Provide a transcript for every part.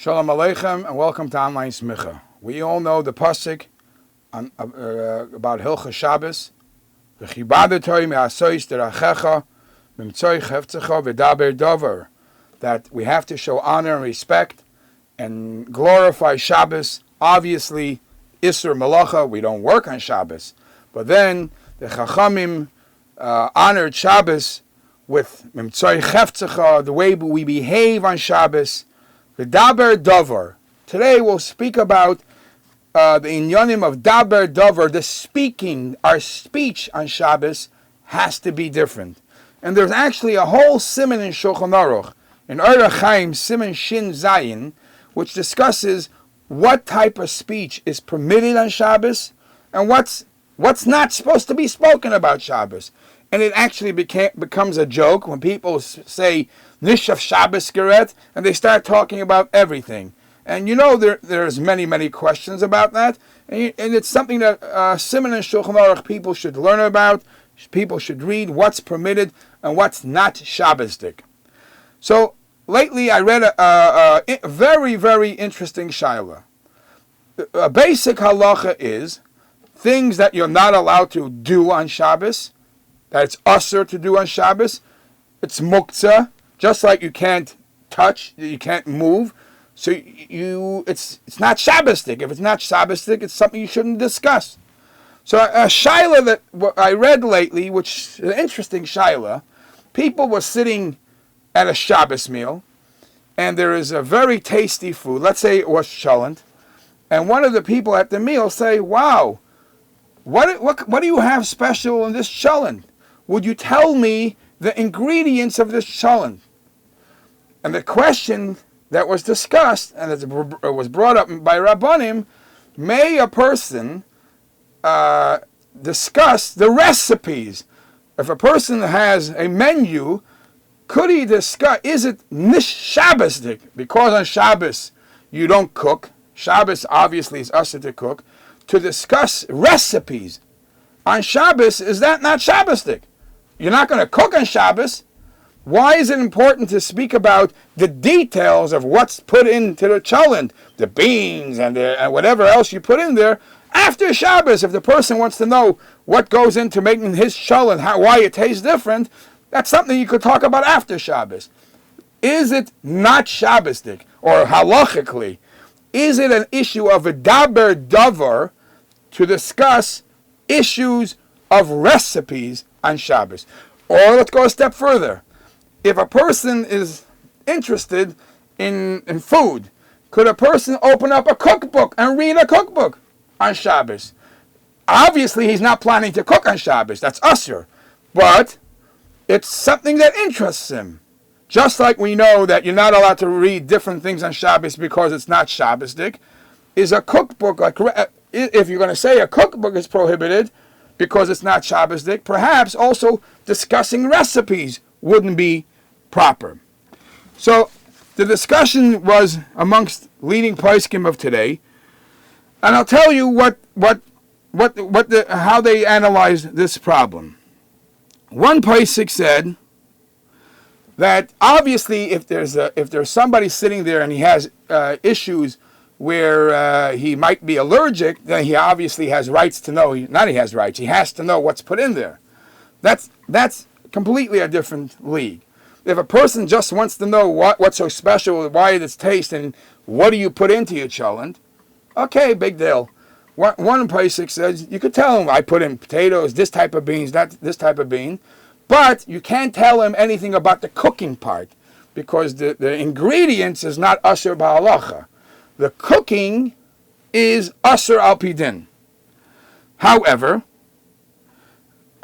Shalom Aleichem and welcome to Online Smicha. We all know the pasuk about Hilchos Shobbos. That we have to show honor and respect and glorify Shabbos. Obviously, Isser Malacha, we don't work on Shabbos. But then the Chachamim honored Shabbos with Mimtzoi Chefzecha, the way we behave on Shabbos. V'daber Dover. Today we'll speak about the inyanim of Daber Dover, the speaking. Our speech on Shabbos has to be different. And there's actually a whole siman in Shulchan Aruch, in Orach Chaim Siman Shin Zayin, which discusses what type of speech is permitted on Shabbos and what's not supposed to be spoken about Shabbos. And it actually becomes a joke when people say Nishav Shabbos Geret and they start talking about everything. And you know there's many questions about that. And it's something that Siman and Shulchan Aruch people should learn about. People should read what's permitted and what's not Shabbosdik. So lately I read a very interesting shaila. A basic halacha is things that you're not allowed to do on Shabbos, that it's usher to do on Shabbos. It's muktzah, just like you can't touch, you can't move. So it's not Shabbosdik. If it's not Shabbosdik, it's something you shouldn't discuss. So a shaila that I read lately, which is an interesting shaila, people were sitting at a Shabbos meal, and there is a very tasty food. Let's say it was cholent, and one of the people at the meal say, "Wow, what do you have special in this cholent? Would you tell me the ingredients of this cholent?" And the question that was discussed, and it was brought up by Rabbanim, may a person discuss the recipes? If a person has a menu, could he discuss, is it nish Shabbosdik? Because on Shabbos you don't cook. Shabbos obviously is usher to cook. To discuss recipes on Shabbos, is that not Shabbosdik? You're not going to cook on Shabbos. Why is it important to speak about the details of what's put into the cholent, the beans and whatever else you put in there after Shabbos? If the person wants to know what goes into making his cholent, why it tastes different, that's something you could talk about after Shabbos. Is it not Shabbosdik, or halachically, is it an issue of a daber davar to discuss issues of recipes on Shabbos? Or let's go a step further. If a person is interested in food, could a person open up a cookbook and read a cookbook on Shabbos? Obviously, he's not planning to cook on Shabbos. That's usher. But it's something that interests him. Just like we know that you're not allowed to read different things on Shabbos because it's not Shabbosdik, is a cookbook, like if you're going to say a cookbook is prohibited because it's not Shabbosdik, perhaps also discussing recipes wouldn't be proper. So the discussion was amongst leading poskim of today, and I'll tell you how they analyzed this problem. One posik said that obviously if there's somebody sitting there and he has issues where he might be allergic, then he obviously has rights to know. Not he has rights. He has to know what's put in there. That's completely a different league. If a person just wants to know what's so special, why it's taste, and what do you put into your cholent, okay, big deal. One pasuk says you could tell him I put in potatoes, this type of beans, this type of bean, but you can't tell him anything about the cooking part because the ingredients is not asher ba'alacha. The cooking is asher al pidin. However,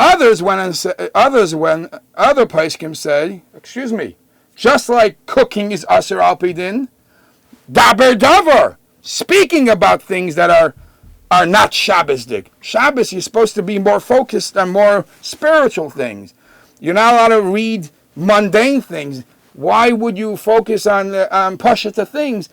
other poskim say, excuse me, just like cooking is asher al pidin, daber davar, speaking about things that are not Shabbosdik. Shabbos, you're supposed to be more focused on more spiritual things. You're not allowed to read mundane things. Why would you focus on pashut things?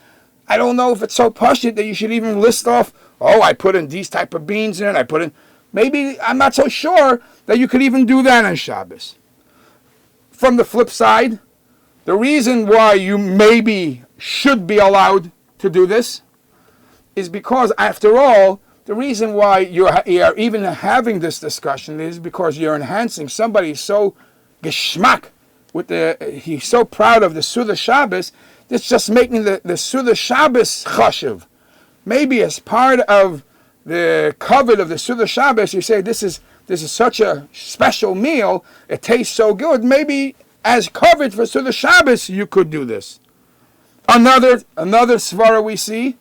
I don't know if it's so pashut that you should even list off, I put in these type of beans in, maybe, I'm not so sure that you could even do that on Shabbos. From the flip side, the reason why you maybe should be allowed to do this is because, after all, the reason why you're even having this discussion is because you're enhancing somebody so geschmack he's so proud of the Suda Shabbos, that's just making the Suda Shabbos chashuv. Maybe as part of the covet of the Suda Shabbos, you say this is such a special meal, it tastes so good. Maybe as covet for Suda Shabbos, you could do this. Another svara we see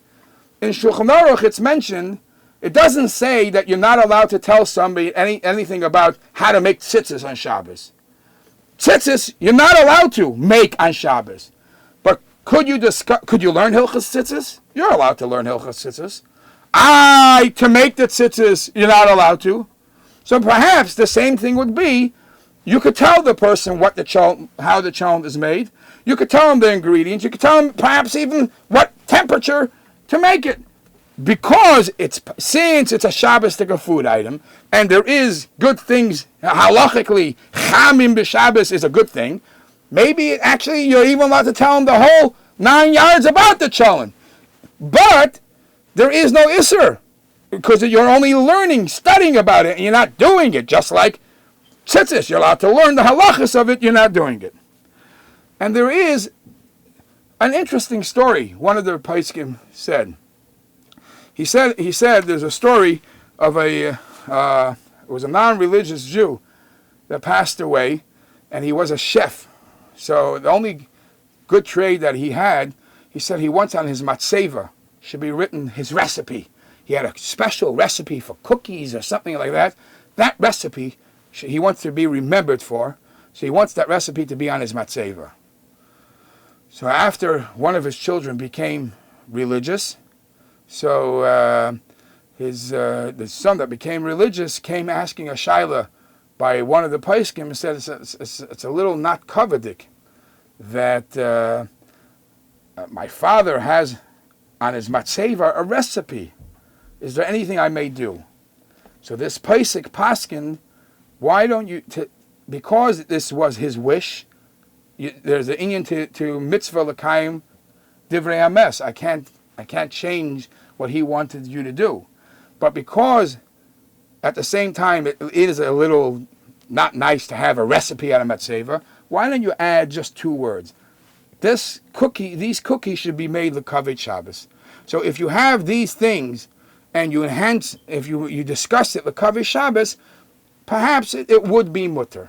in Shulchan Aruch, it's mentioned. It doesn't say that you're not allowed to tell somebody anything about how to make tzitzis on Shabbos. Tzitzis, you're not allowed to make on Shabbos. But could you learn Hilchas Tzitzis? You're allowed to learn Hilchas Tzitzis. To make the tzitzis, you're not allowed to. So perhaps the same thing would be, you could tell the person how the cholent is made. You could tell them the ingredients. You could tell them perhaps even what temperature to make it. Because since it's a Shabbos food item, and there is good things, halachically, chamim b'Shabbos is a good thing, maybe actually you're even allowed to tell them the whole 9 yards about the cholent. But there is no isser, because you're only learning, studying about it, and you're not doing it, just like tzitzis. You're allowed to learn the halachas of it, you're not doing it. And there is an interesting story, one of the poskim said. He said there's a story of it was a non-religious Jew that passed away, and he was a chef. So the only good trade that he had, he said he wants on his matzeva should be written his recipe. He had a special recipe for cookies or something like that. That recipe he wants to be remembered for, so he wants that recipe to be on his matzeva. So after one of his children became religious, so the son that became religious came asking a shaila by one of the poskim and said it's a little not covedik that my father has on his matzeva a recipe. Is there anything I may do? So this posik paskin, why don't you? Because this was his wish. There's an inyan to mitzvah l'kayim divrei hames. I can't change what he wanted you to do. But because at the same time it is a little not nice to have a recipe on a matzeva, why don't you add just 2 words? These cookies should be made l'kavod Shabbos. So if you have these things and you enhance, if you discuss it l'kavod Shabbos, perhaps it would be mutter.